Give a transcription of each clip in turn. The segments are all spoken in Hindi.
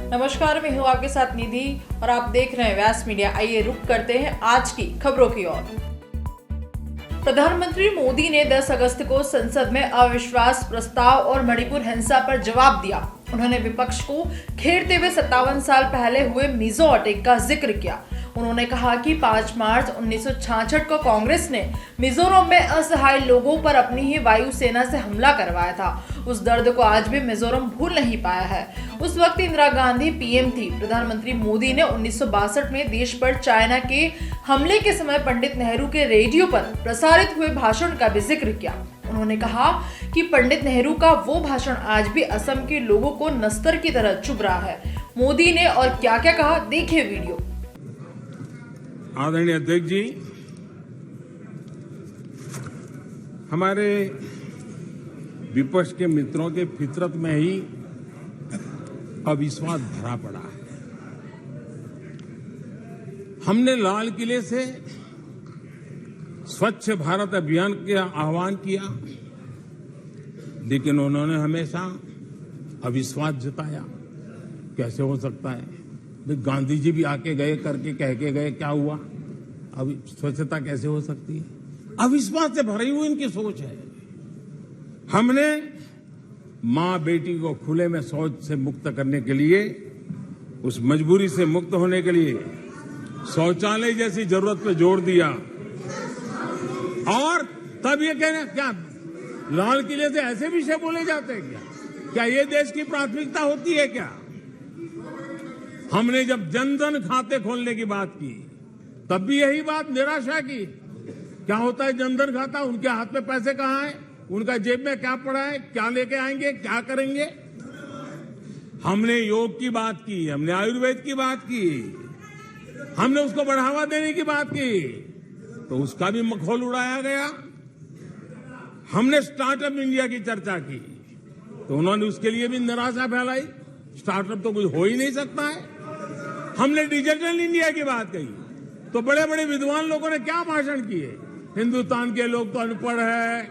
नमस्कार, मैं हूँ आपके साथ निधि और आप देख रहे हैं व्यास मीडिया। आइए रुक करते हैं आज की खबरों की ओर। प्रधानमंत्री मोदी ने 10 अगस्त को संसद में अविश्वास प्रस्ताव और मणिपुर हिंसा पर जवाब दिया। उन्होंने विपक्ष को घेरते हुए 57 साल पहले हुए मिजो अटैक का जिक्र किया। उन्होंने कहा कि 5 मार्च 1966 को कांग्रेस ने मिजोरम में असहाय लोगों पर अपनी ही वायुसेना से हमला करवाया था। उस दर्द को आज भी मिजोरम भूल नहीं पाया है। उस वक्त इंदिरा गांधी पीएम थी। प्रधानमंत्री मोदी ने 1962 में देश पर चाइना के हमले के समय पंडित नेहरू के रेडियो पर प्रसारित हुए भाषण का भी जिक्र किया। उन्होंने कहा कि पंडित नेहरू का वो भाषण आज भी असम के लोगों को नस्तर की तरह चुभ रहा है। मोदी ने और क्या क्या कहा, देखिए वीडियो। आदरणीय अध्यक्ष जी, हमारे विपक्ष के मित्रों के फितरत में ही अविश्वास भरा पड़ा है। हमने लाल किले से स्वच्छ भारत अभियान का आह्वान किया, लेकिन उन्होंने हमेशा अविश्वास जताया। कैसे हो सकता है? गांधी जी भी आके गए, करके कह के गए, क्या हुआ? अब स्वच्छता कैसे हो सकती है? अविश्वास से भरी हुई इनकी सोच है। हमने मां बेटी को खुले में शौच से मुक्त करने के लिए, उस मजबूरी से मुक्त होने के लिए शौचालय जैसी जरूरत पे जोर दिया। और तब ये कहना, क्या लाल किले से ऐसे विषय बोले जाते हैं क्या? क्या ये देश की प्राथमिकता होती है क्या? हमने जब जन धन खाते खोलने की बात की, तब भी यही बात निराशा की। क्या होता है जन धन खाता? उनके हाथ में पैसे कहां है? उनका जेब में क्या पड़ा है? क्या लेके आएंगे? क्या करेंगे? हमने योग की बात की, हमने आयुर्वेद की बात की, हमने उसको बढ़ावा देने की बात की, तो उसका भी मखौल उड़ाया गया। हमने स्टार्टअप इंडिया की चर्चा की, तो उन्होंने उसके लिए भी निराशा फैलाई। स्टार्टअप तो कुछ हो ही नहीं सकता है। हमने डिजिटल इंडिया की बात कही, तो बड़े बड़े विद्वान लोगों ने क्या भाषण किए। हिंदुस्तान के लोग तो अनपढ़ है,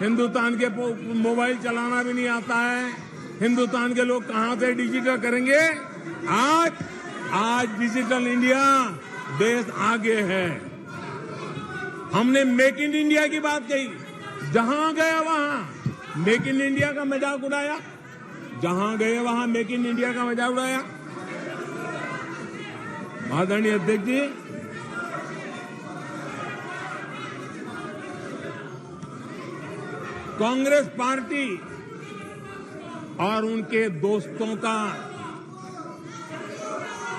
हिंदुस्तान के मोबाइल चलाना भी नहीं आता है, हिंदुस्तान के लोग कहां से डिजिटल करेंगे? आज डिजिटल इंडिया देश आगे है। हमने मेक इन इंडिया की बात कही, जहां गया वहां मेक इन इंडिया का मजाक उड़ाया, जहां गए वहां मेक इन इंडिया का मजाक उड़ाया। आदरणीय अध्यक्ष जी, कांग्रेस पार्टी और उनके दोस्तों का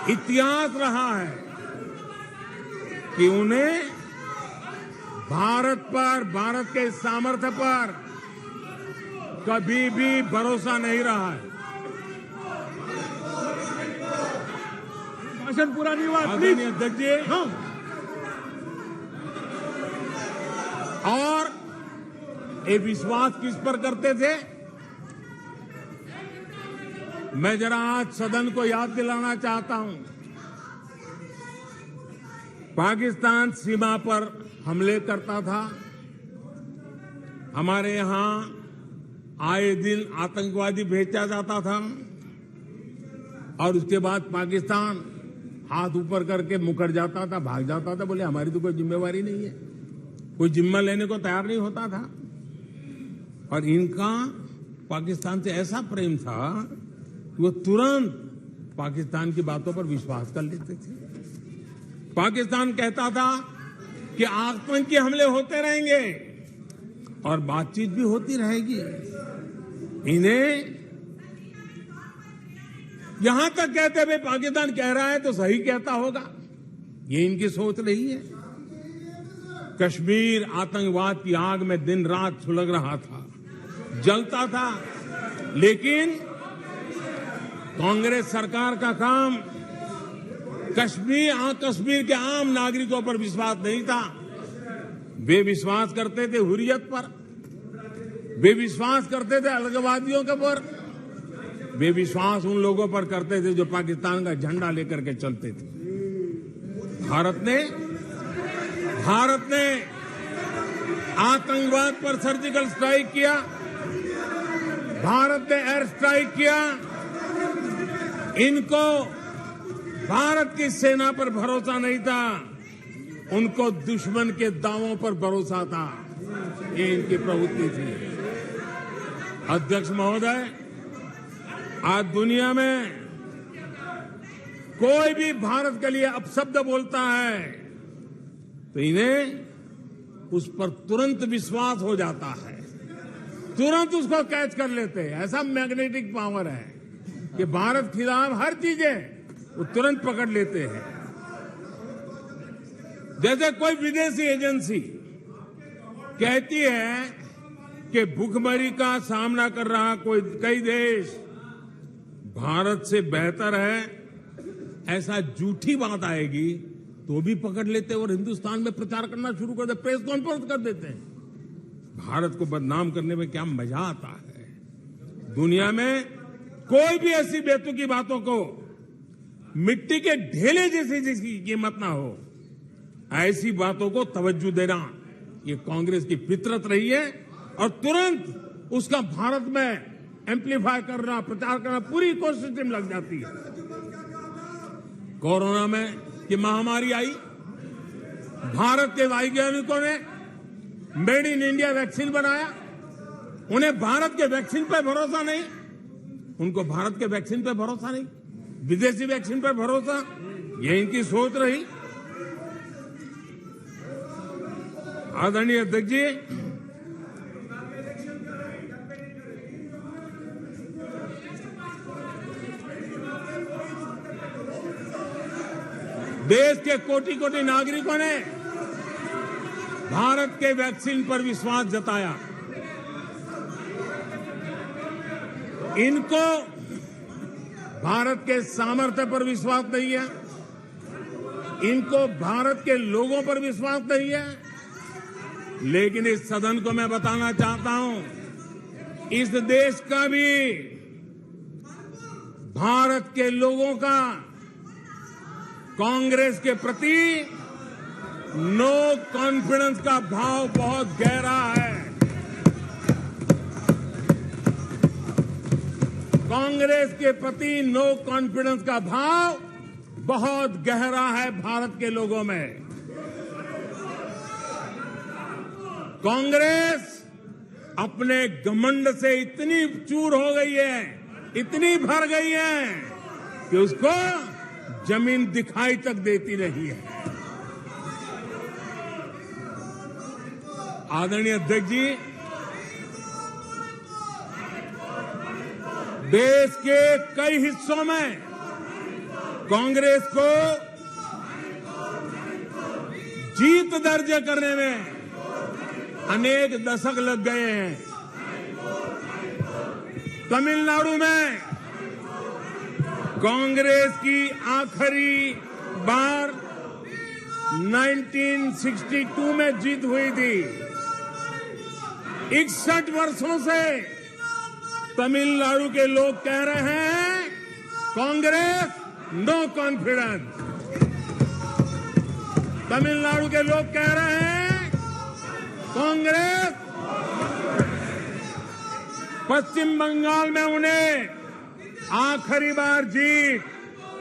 इतिहास रहा है कि उन्हें भारत पर, भारत के सामर्थ्य पर कभी भी भरोसा नहीं रहा है। भाषण पूरा नहीं हुआ, आदरणीय अध्यक्ष जी। और ये विश्वास किस पर करते थे? मैं जरा आज सदन को याद दिलाना चाहता हूं। पाकिस्तान सीमा पर हमले करता था। हमारे यहां आए दिन आतंकवादी भेजा जाता था, और उसके बाद पाकिस्तान हाथ ऊपर करके मुकर जाता था, भाग जाता था, बोले हमारी तो कोई जिम्मेवारी नहीं है, कोई जिम्मा लेने को तैयार नहीं होता था। और इनका पाकिस्तान से ऐसा प्रेम था कि वो तुरंत पाकिस्तान की बातों पर विश्वास कर लेते थे। पाकिस्तान कहता था कि आतंकी हमले होते रहेंगे और बातचीत भी होती रहेगी। इन्हें यहां तक कहते हुए पाकिस्तान कह रहा है तो सही कहता होगा, ये इनकी सोच रही है। कश्मीर आतंकवाद की आग में दिन रात सुलग रहा था, जलता था, लेकिन कांग्रेस सरकार का काम कश्मीर के आम नागरिकों पर विश्वास नहीं था। वे विश्वास करते थे हुर्रियत पर, वे विश्वास करते थे अलगवादियों के पर, वे विश्वास उन लोगों पर करते थे जो पाकिस्तान का झंडा लेकर के चलते थे। भारत ने आतंकवाद पर सर्जिकल स्ट्राइक किया, भारत ने एयर स्ट्राइक किया, इनको भारत की सेना पर भरोसा नहीं था, उनको दुश्मन के दावों पर भरोसा था। ये इनकी प्रवृत्ति थी। अध्यक्ष महोदय, आज दुनिया में कोई भी भारत के लिए अपशब्द बोलता है तो इन्हें उस पर तुरंत विश्वास हो जाता है, तुरंत उसको कैच कर लेते हैं। ऐसा मैग्नेटिक पावर है कि भारत खिलाफ हर चीजें वो तुरंत पकड़ लेते हैं। जैसे कोई विदेशी एजेंसी कहती है कि भूखमरी का सामना कर रहा कई देश भारत से बेहतर है, ऐसा झूठी बात आएगी तो भी पकड़ लेते और हिंदुस्तान में प्रचार करना शुरू कर देते, प्रेस कॉन्फ्रेंस कर देते हैं। भारत को बदनाम करने में क्या मजा आता है। दुनिया में कोई भी ऐसी बेतुकी बातों को मिट्टी के ढेले जैसी जिसकी कीमत ना हो, ऐसी बातों को तवज्जो देना ये कांग्रेस की फितरत रही है और तुरंत उसका भारत में एम्पलीफाई करना, प्रचार करना पूरी कोशिश में लग जाती है। कोरोना में ये महामारी आई, भारत के वैज्ञानिकों ने मेड इन इंडिया वैक्सीन बनाया। उन्हें भारत के वैक्सीन पर भरोसा नहीं, उनको भारत के वैक्सीन पर भरोसा नहीं, विदेशी वैक्सीन पर भरोसा, ये इनकी सोच रही। आदरणीय अध्यक्ष जी, देश के कोटि कोटि नागरिकों ने भारत के वैक्सीन पर विश्वास जताया। इनको भारत के सामर्थ्य पर विश्वास नहीं है, इनको भारत के लोगों पर विश्वास नहीं है। लेकिन इस सदन को मैं बताना चाहता हूं, इस देश का भी, भारत के लोगों का कांग्रेस के प्रति नो कॉन्फिडेंस का भाव बहुत गहरा है। कांग्रेस के प्रति नो कॉन्फिडेंस का भाव बहुत गहरा है भारत के लोगों में। कांग्रेस अपने घमंड से इतनी चूर हो गई है, इतनी भर गई है कि उसको जमीन दिखाई तक देती नहीं है। आदरणीय अध्यक्ष जी, देश के कई हिस्सों में कांग्रेस को जीत दर्ज करने में अनेक दशक लग गए हैं। तमिलनाडु में कांग्रेस की आखिरी बार 1962 में जीत हुई थी। 61 वर्षों से तमिलनाडु के लोग कह रहे हैं कांग्रेस नो कॉन्फिडेंस। तमिलनाडु के लोग कह रहे हैं कांग्रेस। पश्चिम बंगाल में उन्हें आखिरी बार जीत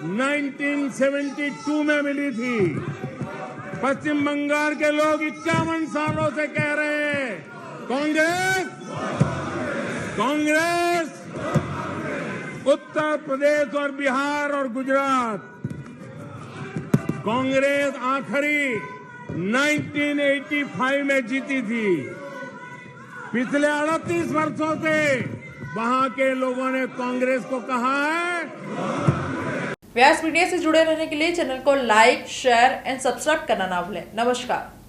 1972 में मिली थी। पश्चिम बंगाल के लोग 51 सालों से कह रहे हैं कांग्रेस, कांग्रेस। उत्तर प्रदेश और बिहार और गुजरात कांग्रेस आखिरी 1985 में जीती थी। पिछले 38 वर्षों से वहां के लोगों ने कांग्रेस को कहा है। व्यास मीडिया से जुड़े रहने के लिए चैनल को लाइक, शेयर एंड सब्सक्राइब करना ना भूलें। नमस्कार।